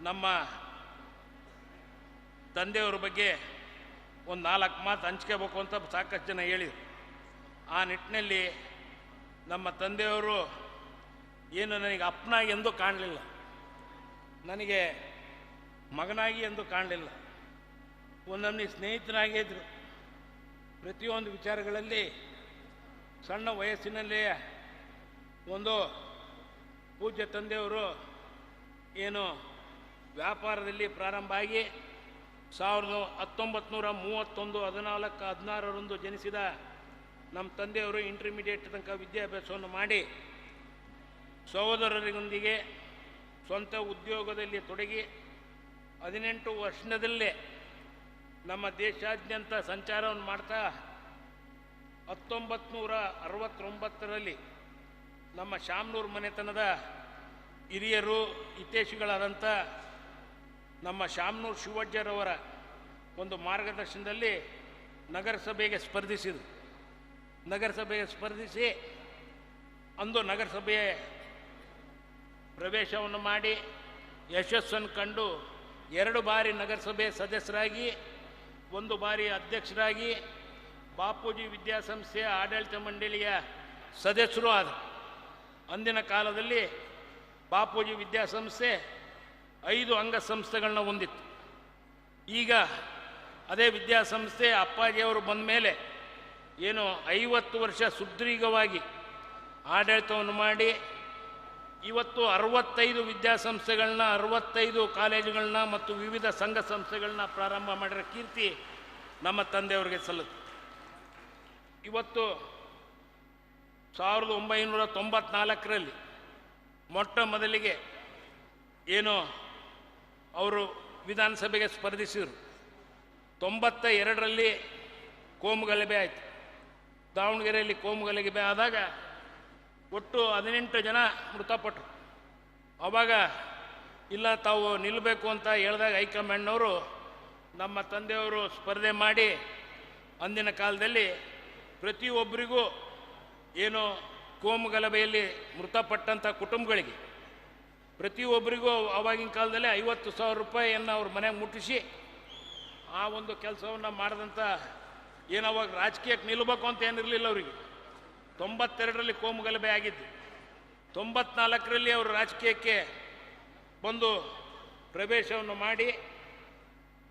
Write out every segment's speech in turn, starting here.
ನಮ್ಮ ತಂದೆಯವ್ರ ಬಗ್ಗೆ ಒಂದು 4 ಮಾತು ಹಂಚ್ಕೋಬೇಕು ಅಂತ ಸಾಕಷ್ಟು ಜನ ಹೇಳಿದರು. ಆ ನಿಟ್ಟಿನಲ್ಲಿ ನಮ್ಮ ತಂದೆಯವರು ಏನು ನನಗೆ ಅಪ್ಪನಾಗಿ ಎಂದೂ ಕಾಣಲಿಲ್ಲ, ನನಗೆ ಮಗನಾಗಿ ಎಂದೂ ಕಾಣಲಿಲ್ಲ. ಒಂದೊಮ್ಮೆ ಸ್ನೇಹಿತನಾಗೇ ಇದ್ದರು. ಪ್ರತಿಯೊಂದು ವಿಚಾರಗಳಲ್ಲಿ ಸಣ್ಣ ವಯಸ್ಸಿನಲ್ಲೇ ಒಂದು ಪೂಜ್ಯ ತಂದೆಯವರು ಏನು ವ್ಯಾಪಾರದಲ್ಲಿ ಪ್ರಾರಂಭ ಆಗಿ 1931 ಜನಿಸಿದ ನಮ್ಮ ತಂದೆಯವರು ಇಂಟರ್ಮೀಡಿಯೇಟ್ ತನಕ ವಿದ್ಯಾಭ್ಯಾಸವನ್ನು ಮಾಡಿ ಸಹೋದರರಿಗೊಂದಿಗೆ ಸ್ವಂತ ಉದ್ಯೋಗದಲ್ಲಿ ತೊಡಗಿ 18 ವರ್ಷದಲ್ಲೇ ನಮ್ಮ ದೇಶಾದ್ಯಂತ ಸಂಚಾರವನ್ನು ಮಾಡ್ತಾ 1969ರಲ್ಲಿ ನಮ್ಮ ಶಾಮನೂರು ಮನೆತನದ ಹಿರಿಯರು ಹಿತೈಷಿಗಳಾದಂಥ ನಮ್ಮ ಶಾಮನೂರು ಶಿವಜ್ಜರವರ ಒಂದು ಮಾರ್ಗದರ್ಶನದಲ್ಲಿ ನಗರಸಭೆಗೆ ಸ್ಪರ್ಧಿಸಿದರು. ನಗರಸಭೆಗೆ ಸ್ಪರ್ಧಿಸಿ ಅಂದು ನಗರಸಭೆಯ ಪ್ರವೇಶವನ್ನು ಮಾಡಿ ಯಶಸ್ಸನ್ನು ಕಂಡು 2 ಬಾರಿ ನಗರಸಭೆ ಸದಸ್ಯರಾಗಿ 1 ಬಾರಿ ಅಧ್ಯಕ್ಷರಾಗಿ ಬಾಪೂಜಿ ವಿದ್ಯಾಸಂಸ್ಥೆಯ ಆಡಳಿತ ಮಂಡಳಿಯ ಸದಸ್ಯರು ಆದರು. ಅಂದಿನ ಕಾಲದಲ್ಲಿ ಬಾಪೂಜಿ ವಿದ್ಯಾಸಂಸ್ಥೆ 5 ಅಂಗಸಂಸ್ಥೆಗಳನ್ನ ಹೊಂದಿತ್ತು. ಈಗ ಅದೇ ವಿದ್ಯಾಸಂಸ್ಥೆ ಅಪ್ಪಾಜಿಯವರು ಬಂದ ಮೇಲೆ ಏನು 50 ವರ್ಷ ಸುದೀರ್ಘವಾಗಿ ಆಡಳಿತವನ್ನು ಮಾಡಿ ಇವತ್ತು 65 ವಿದ್ಯಾಸಂಸ್ಥೆಗಳನ್ನ 65 ಕಾಲೇಜುಗಳನ್ನ ಮತ್ತು ವಿವಿಧ ಸಂಘ ಸಂಸ್ಥೆಗಳನ್ನ ಪ್ರಾರಂಭ ಮಾಡಿರೋ ಕೀರ್ತಿ ನಮ್ಮ ತಂದೆಯವರಿಗೆ ಸಲ್ಲುತ್ತೆ. ಇವತ್ತು 1994ರಲ್ಲಿ ಮೊಟ್ಟ ಮೊದಲಿಗೆ ಏನು ಅವರು ವಿಧಾನಸಭೆಗೆ ಸ್ಪರ್ಧಿಸಿದರು. 92ರಲ್ಲಿ ಕೋಮುಗಲಭೆ ಆಯಿತು. ದಾವಣಗೆರೆಯಲ್ಲಿ ಕೋಮುಗಲಭೆ ಆದಾಗ ಒಟ್ಟು 18 ಜನ ಮೃತಪಟ್ಟರು. ಆವಾಗ ಇಲ್ಲ ತಾವು ನಿಲ್ಲಬೇಕು ಅಂತ ಹೇಳಿದಾಗ ಹೈಕಮಾಂಡ್ನವರು ನಮ್ಮ ತಂದೆಯವರು ಸ್ಪರ್ಧೆ ಮಾಡಿ ಅಂದಿನ ಕಾಲದಲ್ಲಿ ಪ್ರತಿಯೊಬ್ಬರಿಗೂ ಏನು ಕೋಮುಗಲಭೆಯಲ್ಲಿ ಮೃತಪಟ್ಟಂಥ ಕುಟುಂಬಗಳಿಗೆ ಪ್ರತಿಯೊಬ್ಬರಿಗೂ ಆವಾಗಿನ ಕಾಲದಲ್ಲಿ 50,000 ರೂಪಾಯಿಯನ್ನು ಅವ್ರ ಮನೆಗೆ ಮುಟ್ಟಿಸಿ ಆ ಒಂದು ಕೆಲಸವನ್ನು ಮಾಡಿದಂಥ ಏನು ಅವಾಗ ರಾಜಕೀಯಕ್ಕೆ ನಿಲ್ಲಬೇಕು ಅಂತ ಏನಿರಲಿಲ್ಲ ಅವರಿಗೆ. 92ರಲ್ಲಿ ಕೋಮುಗಲಭೆ ಆಗಿದ್ದು. 94ರಲ್ಲಿ ಅವರು ರಾಜಕೀಯಕ್ಕೆ ಬಂದು ಪ್ರವೇಶವನ್ನು ಮಾಡಿ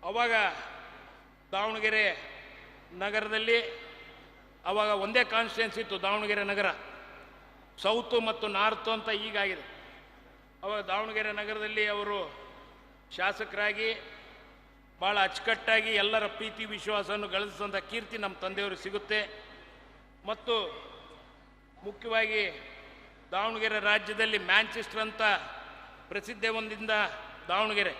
ಆವಾಗ ದಾವಣಗೆರೆ ನಗರದಲ್ಲಿ ಆವಾಗ ಒಂದೇ ಕಾನ್ಸ್ಟಿಟ್ಯೂನ್ಸಿ ಇತ್ತು, ದಾವಣಗೆರೆ ನಗರ. ಸೌತು ಮತ್ತು ನಾರ್ತು ಅಂತ ಈಗಾಗಿದೆ. ಅವಾಗ ದಾವಣಗೆರೆ ನಗರದಲ್ಲಿ ಅವರು ಶಾಸಕರಾಗಿ ಭಾಳ ಅಚ್ಚುಕಟ್ಟಾಗಿ ಎಲ್ಲರ ಪ್ರೀತಿ ವಿಶ್ವಾಸವನ್ನು ಗಳಿಸಿದಂಥ ಕೀರ್ತಿ ನಮ್ಮ ತಂದೆಯವರು ಸಿಗುತ್ತೆ. ಮತ್ತು ಮುಖ್ಯವಾಗಿ ದಾವಣಗೆರೆ ರಾಜ್ಯದಲ್ಲಿ ಮ್ಯಾಂಚೆಸ್ಟರ್ ಅಂತ ಪ್ರಸಿದ್ಧಿ ಹೊಂದಿದ ದಾವಣಗೆರೆ.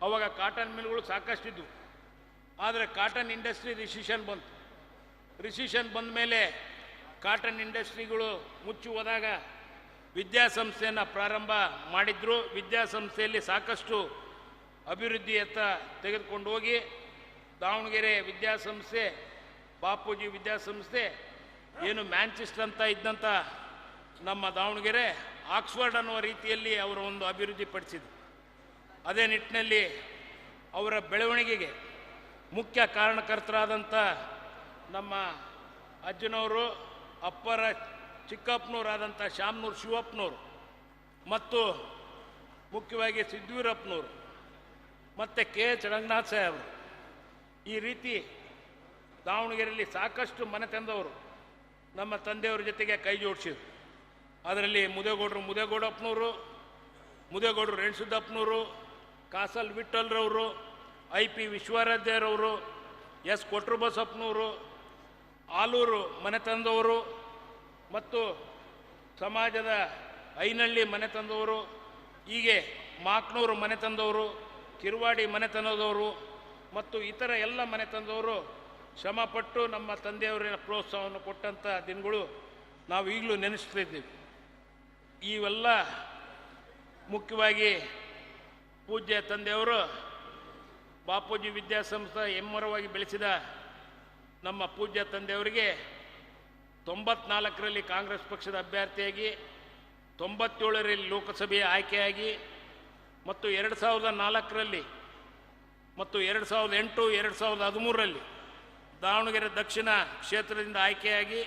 ಆವಾಗ ಕಾಟನ್ ಮಿಲ್ಗಳು ಸಾಕಷ್ಟಿದ್ವು. ಆದರೆ ಕಾಟನ್ ಇಂಡಸ್ಟ್ರಿ ರಿಸಿಷನ್ ಬಂತು. ರಿಸಿಷನ್ ಬಂದ ಮೇಲೆ ಕಾಟನ್ ಇಂಡಸ್ಟ್ರಿಗಳು ಮುಚ್ಚಿ ಹೋದಾಗ ವಿದ್ಯಾಸಂಸ್ಥೆಯನ್ನು ಪ್ರಾರಂಭ ಮಾಡಿದ್ರು. ವಿದ್ಯಾಸಂಸ್ಥೆಯಲ್ಲಿ ಸಾಕಷ್ಟು ಅಭಿವೃದ್ಧಿಯತ್ತ ತೆಗೆದುಕೊಂಡು ಹೋಗಿ ದಾವಣಗೆರೆ ವಿದ್ಯಾಸಂಸ್ಥೆ ಬಾಪೂಜಿ ವಿದ್ಯಾಸಂಸ್ಥೆ ಏನು ಮ್ಯಾಂಚೆಸ್ಟರ್ ಅಂತ ಇದ್ದಂಥ ನಮ್ಮ ದಾವಣಗೆರೆ ಆಕ್ಸ್ಫರ್ಡ್ ಅನ್ನುವ ರೀತಿಯಲ್ಲಿ ಅವರು ಒಂದು ಅಭಿವೃದ್ಧಿ ಪಡಿಸಿದ್ರು. ಅದೇ ನಿಟ್ಟಿನಲ್ಲಿ ಅವರ ಬೆಳವಣಿಗೆಗೆ ಮುಖ್ಯ ಕಾರಣಕರ್ತರಾದಂಥ ನಮ್ಮ ಅಜ್ಜನವರು ಅಪ್ಪರ ಚಿಕ್ಕಪ್ಪನವರಾದಂಥ ಶಾಮನೂರು ಶಿವಪ್ಪನವರು ಮತ್ತು ಮುಖ್ಯವಾಗಿ ಸಿದ್ದವೀರಪ್ಪನವರು ಮತ್ತು KH ರಂಗನಾಥ್ ಸಾಹೇಬರು ಈ ರೀತಿ ದಾವಣಗೆರೆಯಲ್ಲಿ ಸಾಕಷ್ಟು ಮನೆ ತಂದವರು ನಮ್ಮ ತಂದೆಯವರ ಜೊತೆಗೆ ಕೈ ಜೋಡಿಸಿದ್ರು. ಅದರಲ್ಲಿ ಮುದೇಗೌಡಪ್ಪನವರು, ಮುದೇಗೌಡರು ರೇಣುಸಿದ್ದಪ್ಪನವರು, ಕಾಸಲ್ ವಿಠ್ಠಲ್ರವರು, IP ವಿಶ್ವರಾಧ್ಯರವರು, S ಕೊಟ್ರಬಸಪ್ಪನವರು, ಆಲೂರು ಮನೆ ತಂದವರು ಮತ್ತು ಸಮಾಜದ ಐನಹಳ್ಳಿ ಮನೆ ತಂದವರು, ಹೀಗೆ ಮಾಕ್ನೂರು ಮನೆ ತಂದವರು, ಕಿರುವಾಡಿ ಮನೆ ತಂದವರು ಮತ್ತು ಇತರ ಎಲ್ಲ ಮನೆ ತಂದವರು ಶ್ರಮಪಟ್ಟು ನಮ್ಮ ತಂದೆಯವರ ಪ್ರೋತ್ಸಾಹವನ್ನು ಕೊಟ್ಟಂಥ ದಿನಗಳು ನಾವು ಈಗಲೂ ನೆನೆಸ್ತಿದ್ದೀವಿ. ಇವೆಲ್ಲ ಮುಖ್ಯವಾಗಿ ಪೂಜ್ಯ ತಂದೆಯವರು ಬಾಪೂಜಿ ವಿದ್ಯಾಸಂಸ್ಥೆ ಹೆಮ್ಮರವಾಗಿ ಬೆಳೆಸಿದ ನಮ್ಮ ಪೂಜ್ಯ ತಂದೆಯವರಿಗೆ 94ರಲ್ಲಿ ಕಾಂಗ್ರೆಸ್ ಪಕ್ಷದ ಅಭ್ಯರ್ಥಿಯಾಗಿ 97ರಲ್ಲಿ ಲೋಕಸಭೆಯ ಆಯ್ಕೆಯಾಗಿ ಮತ್ತು 2004ರಲ್ಲಿ ಮತ್ತು 2008, 2013ರಲ್ಲಿ ದಾವಣಗೆರೆ ದಕ್ಷಿಣ ಕ್ಷೇತ್ರದಿಂದ ಆಯ್ಕೆಯಾಗಿ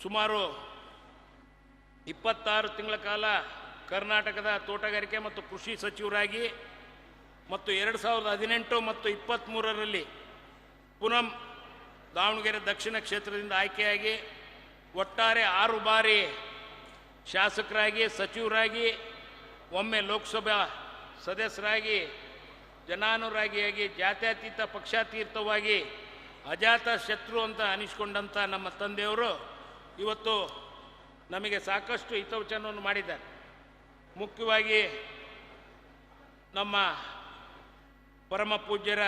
ಸುಮಾರು 26 ತಿಂಗಳ ಕಾಲ ಕರ್ನಾಟಕದ ತೋಟಗಾರಿಕೆ ಮತ್ತು ಕೃಷಿ ಸಚಿವರಾಗಿ ಮತ್ತು 2018 ಮತ್ತು 23ರಲ್ಲಿ ಪುನಃ ದಾವಣಗೆರೆ ದಕ್ಷಿಣ ಕ್ಷೇತ್ರದಿಂದ ಆಯ್ಕೆಯಾಗಿ ಒಟ್ಟಾರೆ 6 ಬಾರಿ ಶಾಸಕರಾಗಿ, ಸಚಿವರಾಗಿ, ಒಮ್ಮೆ ಲೋಕಸಭಾ ಸದಸ್ಯರಾಗಿ, ಜನಾನುರಾಗಿಯಾಗಿ, ಜಾತ್ಯತೀತ ಪಕ್ಷಾತೀತವಾಗಿ ಅಜಾತ ಶತ್ರು ಅಂತ ಅನಿಸ್ಕೊಂಡಂಥ ನಮ್ಮ ತಂದೆಯವರು ಇವತ್ತು ನಮಗೆ ಸಾಕಷ್ಟು ಹಿತವಚನವನ್ನು ಮಾಡಿದ್ದಾರೆ. ಮುಖ್ಯವಾಗಿ ನಮ್ಮ ಪರಮ ಪೂಜ್ಯರ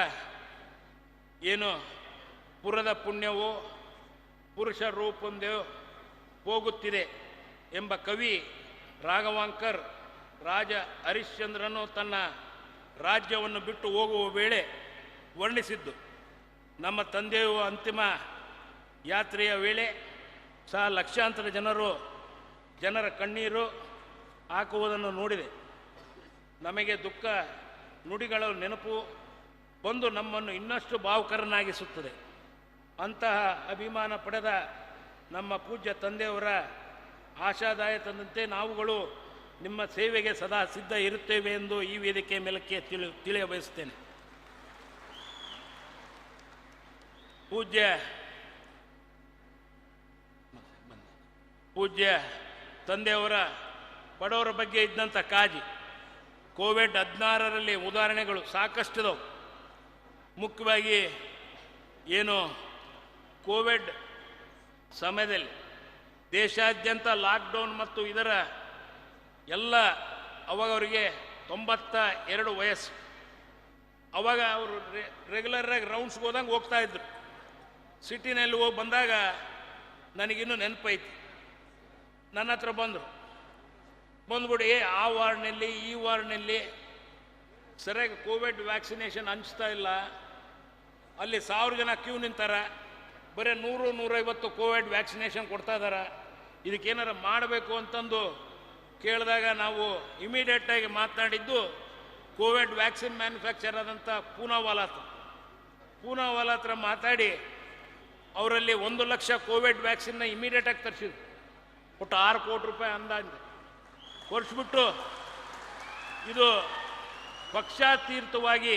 ಏನು ಪುರದ ಪುಣ್ಯವು ಪುರುಷ ರೂಪೊಂದೇ ಹೋಗುತ್ತಿದೆ ಎಂಬ ಕವಿ ರಾಘವಾಂಕರ್ ರಾಜ ಹರಿಶ್ಚಂದ್ರನು ತನ್ನ ರಾಜ್ಯವನ್ನು ಬಿಟ್ಟು ಹೋಗುವ ವೇಳೆ ವರ್ಣಿಸಿದ್ದು. ನಮ್ಮ ತಂದೆಯು ಅಂತಿಮ ಯಾತ್ರೆಯ ವೇಳೆ ಸಹ ಲಕ್ಷಾಂತರ ಜನರ ಕಣ್ಣೀರು ಹಾಕುವುದನ್ನು ನೋಡಿದೆ. ನಮಗೆ ದುಃಖ ನುಡಿಗಳ ನೆನಪು ಬಂದು ನಮ್ಮನ್ನು ಇನ್ನಷ್ಟು ಭಾವುಕರನ್ನಾಗಿಸುತ್ತದೆ. ಅಂತಹ ಅಭಿಮಾನ ಪಡೆದ ನಮ್ಮ ಪೂಜ್ಯ ತಂದೆಯವರ ಆಶಾದಾಯಕದಂತೆ ನಾವುಗಳು ನಿಮ್ಮ ಸೇವೆಗೆ ಸದಾ ಸಿದ್ಧ ಇರುತ್ತೇವೆ ಎಂದು ಈ ವೇದಿಕೆ ಮೇಲಕ್ಕೆ ತಿಳಿಯಬಯಸುತ್ತೇನೆ. ಪೂಜ್ಯ ತಂದೆಯವರ ಬಡವರ ಬಗ್ಗೆ ಇದ್ದಂಥ ಕಾಳಜಿ ಕೋವಿಡ್-19ರಲ್ಲಿ ಉದಾಹರಣೆಗಳು ಸಾಕಷ್ಟಿದವು. ಮುಖ್ಯವಾಗಿ ಏನು ಕೋವಿಡ್ ಸಮಯದಲ್ಲಿ ದೇಶಾದ್ಯಂತ ಲಾಕ್ಡೌನ್ ಮತ್ತು ಇದರ ಎಲ್ಲ ಅವಾಗ ಅವರಿಗೆ 92 ವಯಸ್ಸು. ಅವಾಗ ಅವರು ರೆಗ್ಯುಲರಾಗಿ ರೌಂಡ್ಸ್ಗೆ ಹೋದಂಗೆ ಹೋಗ್ತಾಯಿದ್ರು. ಸಿಟಿನಲ್ಲಿ ಹೋಗಿ ಬಂದಾಗ ನನಗಿನ್ನೂ ನೆನಪೈತಿ. ನನ್ನ ಹತ್ರ ಬಂದ್ಬಿಡಿ ಆ ವಾರ್ಡ್ನಲ್ಲಿ ಈ ವಾರ್ಡ್ನಲ್ಲಿ ಸರಿಯಾಗಿ ಕೋವಿಡ್ ವ್ಯಾಕ್ಸಿನೇಷನ್ ಹಂಚ್ತಾ ಇಲ್ಲ, ಅಲ್ಲಿ 1000 ಜನ ಕ್ಯೂ ನಿಂತಾರೆ, ಬರೀ 100-150 ಕೋವಿಡ್ ವ್ಯಾಕ್ಸಿನೇಷನ್ ಕೊಡ್ತಾ ಇದ್ದಾರೆ, ಇದಕ್ಕೇನಾರು ಮಾಡಬೇಕು ಅಂತಂದು ಕೇಳಿದಾಗ ನಾವು ಇಮಿಡಿಯೇಟಾಗಿ ಮಾತನಾಡಿದ್ದು ಕೋವಿಡ್ ವ್ಯಾಕ್ಸಿನ್ ಮ್ಯಾನುಫ್ಯಾಕ್ಚರ್ ಆದಂಥ ಪೂನಾವಾಲಾ ಹತ್ರ ಮಾತಾಡಿ ಅವರಲ್ಲಿ 1 ಲಕ್ಷ ಕೋವಿಡ್ ವ್ಯಾಕ್ಸಿನ್ನ ಇಮಿಡಿಯೇಟಾಗಿ ತರಿಸಿದ್ರು. ಒಟ್ಟು 6 ಕೋಟಿ ರೂಪಾಯಿ ಅಂದಾಜು ಕೊಡಿಸ್ಬಿಟ್ಟು ಇದು ಪಕ್ಷಾತೀತವಾಗಿ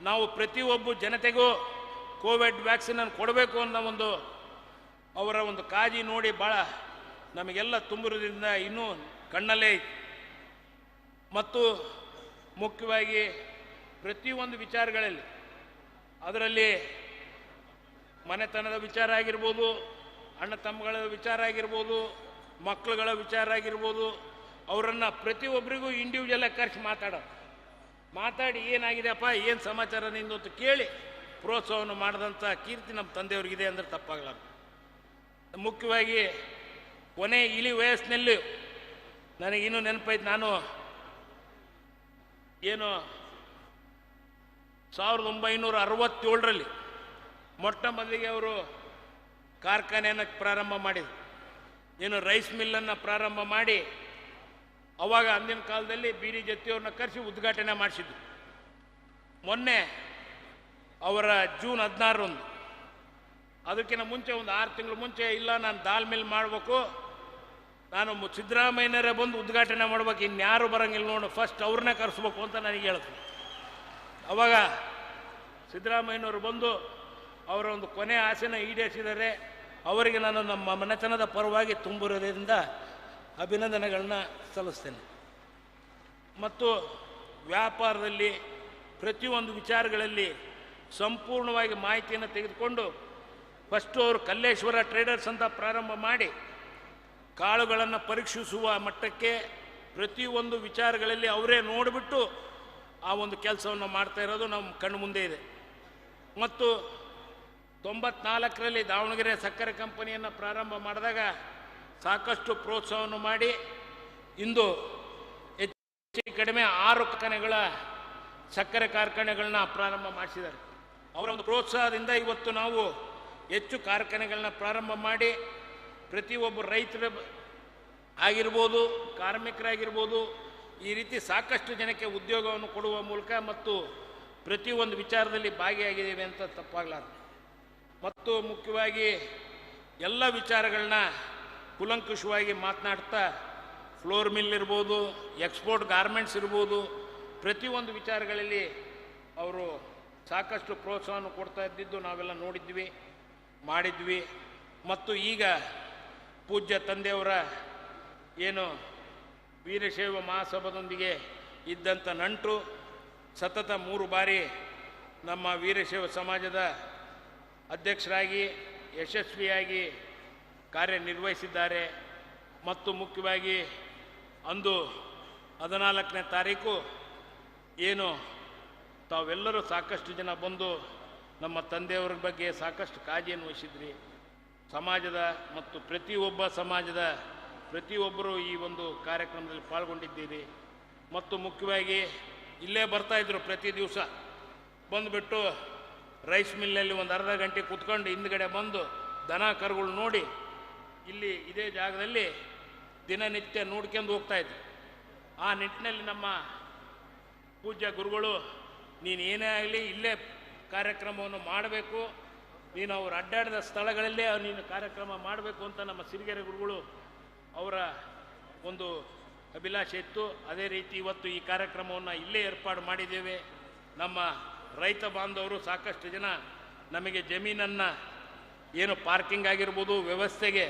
ನಾವು ಪ್ರತಿಯೊಬ್ಬ ಜನತೆಗೂ ಕೋವಿಡ್ ವ್ಯಾಕ್ಸಿನನ್ನು ಕೊಡಬೇಕು ಅನ್ನೋ ಅವರ ಒಂದು ಕಾಳಜಿ ನೋಡಿ ಭಾಳ ನಮಗೆಲ್ಲ ತುಂಬಿರೋದ್ರಿಂದ ಇನ್ನೂ ಕಣ್ಣಲ್ಲೇ ಐತಿ. ಮತ್ತು ಮುಖ್ಯವಾಗಿ ಪ್ರತಿಯೊಂದು ವಿಚಾರಗಳಲ್ಲಿ ಅದರಲ್ಲಿ ಮನೆತನದ ವಿಚಾರ ಆಗಿರ್ಬೋದು, ಅಣ್ಣ ತಮ್ಮಗಳ ವಿಚಾರ ಆಗಿರ್ಬೋದು, ಮಕ್ಕಳುಗಳ ವಿಚಾರ ಆಗಿರ್ಬೋದು, ಅವರನ್ನು ಪ್ರತಿಯೊಬ್ಬರಿಗೂ ಇಂಡಿವಿಜುವಲಾಗಿ ಕರೆಸಿ ಮಾತಾಡಿ ಏನಾಗಿದೆಯಪ್ಪ, ಏನು ಸಮಾಚಾರ ನಿಂದು ಅಂತ ಕೇಳಿ ಪ್ರೋತ್ಸಾಹವನ್ನು ಮಾಡಿದಂಥ ಕೀರ್ತಿ ನಮ್ಮ ತಂದೆಯವ್ರಿಗಿದೆ ಅಂದರೆ ತಪ್ಪಾಗಲಾರ್ದು. ಮುಖ್ಯವಾಗಿ ಕೊನೆ ಇಳಿ ವಯಸ್ಸಿನಲ್ಲಿ ನನಗಿನ್ನೂ ನೆನಪೈತೆ, ನಾನು ಏನು 1967ರಲ್ಲಿ ಮೊಟ್ಟ ಮೊದಲಿಗೆ ಅವರು ಕಾರ್ಖಾನೆಯನ್ನು ಪ್ರಾರಂಭ ಮಾಡಿದರು. ಏನು ರೈಸ್ ಮಿಲ್ಲನ್ನು ಪ್ರಾರಂಭ ಮಾಡಿ ಅವಾಗ ಅಂದಿನ ಕಾಲದಲ್ಲಿ ಬೀರಿ ಜತ್ತಿಯವ್ರನ್ನ ಕರೆಸಿ ಉದ್ಘಾಟನೆ ಮಾಡಿಸಿದ್ರು. ಮೊನ್ನೆ ಅವರ ಜೂನ್ 16 ಅದಕ್ಕಿಂತ ಮುಂಚೆ ಒಂದು 6 ತಿಂಗಳು ಮುಂಚೆ ಇಲ್ಲ ನಾನು ದಾಲ್ ಮಿಲ್ ಮಾಡಬೇಕು, ನಾನು ಸಿದ್ದರಾಮಯ್ಯನವರೇ ಬಂದು ಉದ್ಘಾಟನೆ ಮಾಡ್ಬೇಕು, ಇನ್ಯಾರು ಬರೋಂಗಿಲ್ಲ ನೋಡು, ಫಸ್ಟ್ ಅವ್ರನ್ನೇ ಕರೆಸ್ಬೇಕು ಅಂತ ನನಗೆ ಹೇಳಿದ್ರು. ಅವಾಗ ಸಿದ್ದರಾಮಯ್ಯನವರು ಬಂದು ಅವರ ಒಂದು ಕೊನೆ ಆಸೆನ ಈಡೇರಿಸಿದ್ದಾರೆ. ಅವರಿಗೆ ನಾನು ನಮ್ಮ ಮನೆತನದ ಪರವಾಗಿ ತುಂಬಿರೋದ್ರಿಂದ ಅಭಿನಂದನೆಗಳನ್ನ ಸಲ್ಲಿಸ್ತೇನೆ. ಮತ್ತು ವ್ಯಾಪಾರದಲ್ಲಿ ಪ್ರತಿಯೊಂದು ವಿಚಾರಗಳಲ್ಲಿ ಸಂಪೂರ್ಣವಾಗಿ ಮಾಹಿತಿಯನ್ನು ತೆಗೆದುಕೊಂಡು ಫಸ್ಟು ಅವರು ಕಲ್ಲೇಶ್ವರ ಟ್ರೇಡರ್ಸ್ ಅಂತ ಪ್ರಾರಂಭ ಮಾಡಿ ಕಾಳುಗಳನ್ನು ಪರೀಕ್ಷಿಸುವ ಮಟ್ಟಕ್ಕೆ ಪ್ರತಿಯೊಂದು ವಿಚಾರಗಳಲ್ಲಿ ಅವರೇ ನೋಡಿಬಿಟ್ಟು ಆ ಒಂದು ಕೆಲಸವನ್ನು ಮಾಡ್ತಾ ಇರೋದು ನಮ್ಮ ಕಣ್ಣು ಮುಂದೆ ಇದೆ. ಮತ್ತು 94ರಲ್ಲಿ ದಾವಣಗೆರೆ ಸಕ್ಕರೆ ಕಂಪನಿಯನ್ನು ಪ್ರಾರಂಭ ಮಾಡಿದಾಗ ಸಾಕಷ್ಟು ಪ್ರೋತ್ಸಾಹವನ್ನು ಮಾಡಿ ಇಂದು ಹೆಚ್ಚು ಕಡಿಮೆ 6 ಕಾರ್ಖಾನೆಗಳ ಸಕ್ಕರೆ ಕಾರ್ಖಾನೆಗಳನ್ನ ಪ್ರಾರಂಭ ಮಾಡಿಸಿದ್ದಾರೆ. ಅವರ ಒಂದು ಪ್ರೋತ್ಸಾಹದಿಂದ ಇವತ್ತು ನಾವು ಹೆಚ್ಚು ಕಾರ್ಖಾನೆಗಳನ್ನ ಪ್ರಾರಂಭ ಮಾಡಿ ಪ್ರತಿಯೊಬ್ಬ ರೈತರ ಆಗಿರ್ಬೋದು, ಕಾರ್ಮಿಕರಾಗಿರ್ಬೋದು, ಈ ರೀತಿ ಸಾಕಷ್ಟು ಜನಕ್ಕೆ ಉದ್ಯೋಗವನ್ನು ಕೊಡುವ ಮೂಲಕ ಮತ್ತು ಪ್ರತಿಯೊಂದು ವಿಚಾರದಲ್ಲಿ ಭಾಗಿಯಾಗಿದ್ದೇವೆ ಅಂತ ತಪ್ಪಾಗಲಾರದು. ಮತ್ತು ಮುಖ್ಯವಾಗಿ ಎಲ್ಲ ವಿಚಾರಗಳನ್ನ ಕೂಲಂಕುಷವಾಗಿ ಮಾತನಾಡ್ತಾ ಫ್ಲೋರ್ ಮಿಲ್ ಇರ್ಬೋದು, ಎಕ್ಸ್ಪೋರ್ಟ್ ಗಾರ್ಮೆಂಟ್ಸ್ ಇರ್ಬೋದು, ಪ್ರತಿಯೊಂದು ವಿಚಾರಗಳಲ್ಲಿ ಅವರು ಸಾಕಷ್ಟು ಪ್ರೋತ್ಸಾಹವನ್ನು ಕೊಡ್ತಾ ಇದ್ದಿದ್ದು ನಾವೆಲ್ಲ ನೋಡಿದ್ವಿ, ಮಾಡಿದ್ವಿ. ಮತ್ತು ಈಗ ಪೂಜ್ಯ ತಂದೆಯವರ ಏನು ವೀರಶೈವ ಮಹಾಸಭಾದೊಂದಿಗೆ ಇದ್ದಂಥ ನಂಟು, ಸತತ 3 ಬಾರಿ ನಮ್ಮ ವೀರಶೈವ ಸಮಾಜದ ಅಧ್ಯಕ್ಷರಾಗಿ ಯಶಸ್ವಿಯಾಗಿ ಕಾರ್ಯನಿರ್ವಹಿಸಿದ್ದಾರೆ. ಮತ್ತು ಮುಖ್ಯವಾಗಿ ಅಂದು 14ನೇ ತಾರೀಕು ಏನು ತಾವೆಲ್ಲರೂ ಸಾಕಷ್ಟು ಜನ ಬಂದು ನಮ್ಮ ತಂದೆಯವರ ಬಗ್ಗೆ ಸಾಕಷ್ಟು ಕಾಳಜಿಯನ್ನು ವಹಿಸಿದ್ರಿ. ಸಮಾಜದ ಮತ್ತು ಪ್ರತಿಯೊಬ್ಬ ಸಮಾಜದ ಪ್ರತಿಯೊಬ್ಬರು ಈ ಒಂದು ಕಾರ್ಯಕ್ರಮದಲ್ಲಿ ಪಾಲ್ಗೊಂಡಿದ್ದೀರಿ. ಮತ್ತು ಮುಖ್ಯವಾಗಿ ಇಲ್ಲೇ ಬರ್ತಾಯಿದ್ರು, ಪ್ರತಿ ದಿವಸ ಬಂದುಬಿಟ್ಟು ರೈಸ್ ಮಿಲ್ಲಲ್ಲಿ ಒಂದು ಅರ್ಧ ಗಂಟೆ ಕೂತ್ಕೊಂಡು ಹಿಂದ್ಗಡೆ ಬಂದು ದನ ಕರುಗಳು ನೋಡಿ ಇಲ್ಲಿ ಇದೇ ಜಾಗದಲ್ಲಿ ದಿನನಿತ್ಯ ನೋಡ್ಕೊಂಡು ಹೋಗ್ತಾಯಿದ್ರು. ಆ ನಿಟ್ಟಿನಲ್ಲಿ ನಮ್ಮ ಪೂಜ್ಯ ಗುರುಗಳು, ನೀನು ಏನೇ ಆಗಲಿ ಇಲ್ಲೇ ಕಾರ್ಯಕ್ರಮವನ್ನು ಮಾಡಬೇಕು, ನೀನು ಅವ್ರು ಅಡ್ಡಾಡಿದ ಸ್ಥಳಗಳಲ್ಲೇ ನೀನು ಕಾರ್ಯಕ್ರಮ ಮಾಡಬೇಕು ಅಂತ ನಮ್ಮ ಸಿರಿಗೆರೆ ಗುರುಗಳು ಅವರ ಒಂದು ಅಭಿಲಾಷೆ ಇತ್ತು. ಅದೇ ರೀತಿ ಇವತ್ತು ಈ ಕಾರ್ಯಕ್ರಮವನ್ನು ಇಲ್ಲೇ ಏರ್ಪಾಡು ಮಾಡಿದ್ದೇವೆ. ನಮ್ಮ ರೈತ ಬಾಂಧವರು ಸಾಕಷ್ಟು ಜನ ನಮಗೆ ಜಮೀನನ್ನು ಏನು ಪಾರ್ಕಿಂಗ್ ಆಗಿರ್ಬೋದು, ವ್ಯವಸ್ಥೆಗೆ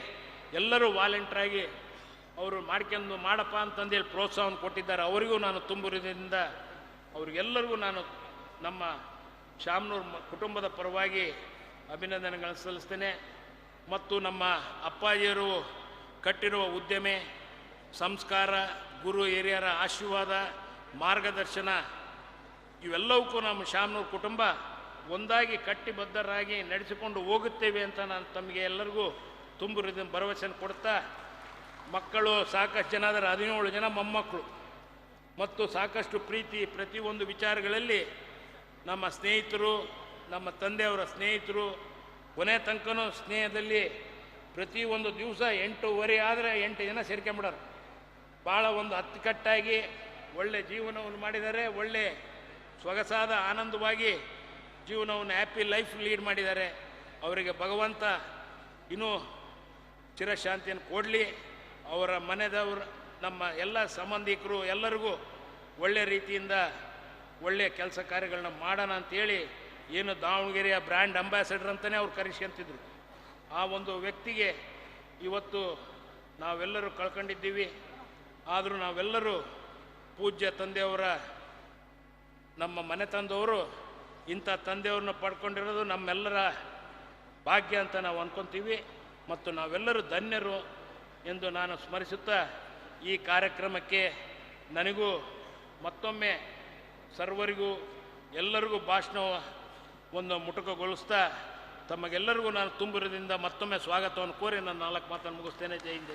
ಎಲ್ಲರೂ ವಾಲಂಟ್ರಾಗಿ ಅವರು ಮಾಡ್ಕೊಂಡು ಮಾಡಪ್ಪ ಅಂತಂದೇಳಿ ಪ್ರೋತ್ಸಾಹವನ್ನು ಕೊಟ್ಟಿದ್ದಾರೆ. ಅವರಿಗೂ ನಾನು ತುಂಬುವುದರಿಂದ ಅವರಿಗೆಲ್ಲರಿಗೂ ನಾನು ನಮ್ಮ ಶಾಮನೂರು ಕುಟುಂಬದ ಪರವಾಗಿ ಅಭಿನಂದನೆಗಳನ್ನು ಸಲ್ಲಿಸ್ತೇನೆ. ಮತ್ತು ನಮ್ಮ ಅಪ್ಪಾಜಿಯರು ಕಟ್ಟಿರುವ ಉದ್ಯಮೆ, ಸಂಸ್ಕಾರ, ಗುರು ಹಿರಿಯರ ಆಶೀರ್ವಾದ, ಮಾರ್ಗದರ್ಶನ ಇವೆಲ್ಲವಕ್ಕೂ ನಮ್ಮ ಶಾಮನೂರು ಕುಟುಂಬ ಒಂದಾಗಿ ಕಟ್ಟಿಬದ್ಧರಾಗಿ ನಡೆಸಿಕೊಂಡು ಹೋಗುತ್ತೇವೆ ಅಂತ ನಾನು ತಮಗೆ ಎಲ್ಲರಿಗೂ ತುಂಬು ಭರವಸೆಯನ್ನು ಕೊಡ್ತಾ, ಮಕ್ಕಳು ಸಾಕಷ್ಟು ಜನ ಆದರೆ 17 ಜನ ಮೊಮ್ಮಕ್ಕಳು ಮತ್ತು ಸಾಕಷ್ಟು ಪ್ರೀತಿ ಪ್ರತಿಯೊಂದು ವಿಚಾರಗಳಲ್ಲಿ ನಮ್ಮ ಸ್ನೇಹಿತರು, ನಮ್ಮ ತಂದೆಯವರ ಸ್ನೇಹಿತರು ಕೊನೆ ತನಕನೂ ಸ್ನೇಹದಲ್ಲಿ ಪ್ರತಿಯೊಂದು ದಿವಸ 8:30 ಆದರೆ 8 ಜನ ಸೇರ್ಕೊಂಬಿಡೋರು. ಭಾಳ ಒಂದು ಅಚ್ಚುಕಟ್ಟಾಗಿ ಒಳ್ಳೆ ಜೀವನವನ್ನು ಮಾಡಿದ್ದಾರೆ. ಒಳ್ಳೆ ಸೊಗಸಾದ ಆನಂದವಾಗಿ ಜೀವನವನ್ನು ಹ್ಯಾಪಿ ಲೈಫ್ ಲೀಡ್ ಮಾಡಿದ್ದಾರೆ. ಅವರಿಗೆ ಭಗವಂತ ಇನ್ನೂ ಚಿರಶಾಂತಿಯನ್ನು ಕೊಡಲಿ. ಅವರ ಮನೆದವರು, ನಮ್ಮ ಎಲ್ಲ ಸಂಬಂಧಿಕರು ಎಲ್ಲರಿಗೂ ಒಳ್ಳೆ ರೀತಿಯಿಂದ ಒಳ್ಳೆಯ ಕೆಲಸ ಕಾರ್ಯಗಳನ್ನ ಮಾಡೋಣ ಅಂಥೇಳಿ ಏನು ದಾವಣಗೆರೆಯ ಬ್ರ್ಯಾಂಡ್ ಅಂಬಾಸಡರ್ ಅಂತಲೇ ಅವ್ರು ಕರೆಸ್ಕೊಂತಿದ್ರು. ಆ ಒಂದು ವ್ಯಕ್ತಿಗೆ ಇವತ್ತು ನಾವೆಲ್ಲರೂ ಕಳ್ಕೊಂಡಿದ್ದೀವಿ. ಆದರೂ ನಾವೆಲ್ಲರೂ ಪೂಜ್ಯ ತಂದೆಯವರ ನಮ್ಮ ಮನೆ ತಂದವರು ಇಂಥ ತಂದೆಯವ್ರನ್ನ ಪಡ್ಕೊಂಡಿರೋದು ನಮ್ಮೆಲ್ಲರ ಭಾಗ್ಯ ಅಂತ ನಾವು ಅಂದ್ಕೊತೀವಿ. ಮತ್ತು ನಾವೆಲ್ಲರೂ ಧನ್ಯರು ಎಂದು ನಾನು ಸ್ಮರಿಸುತ್ತಾ ಈ ಕಾರ್ಯಕ್ರಮಕ್ಕೆ ನನಗೂ ಮತ್ತೊಮ್ಮೆ ಸರ್ವರಿಗೂ ಎಲ್ಲರಿಗೂ ಭಾಷಣವನ್ನು ಮುಟುಕುಗೊಳಿಸ್ತಾ ತಮಗೆಲ್ಲರಿಗೂ ನಾನು ತುಂಬುವುದರಿಂದ ಮತ್ತೊಮ್ಮೆ ಸ್ವಾಗತವನ್ನು ಕೋರಿ ನನ್ನ 4 ಮಾತನ್ನು ಮುಗಿಸ್ತೇನೆ. ಜೈ ಹಿಂದ್.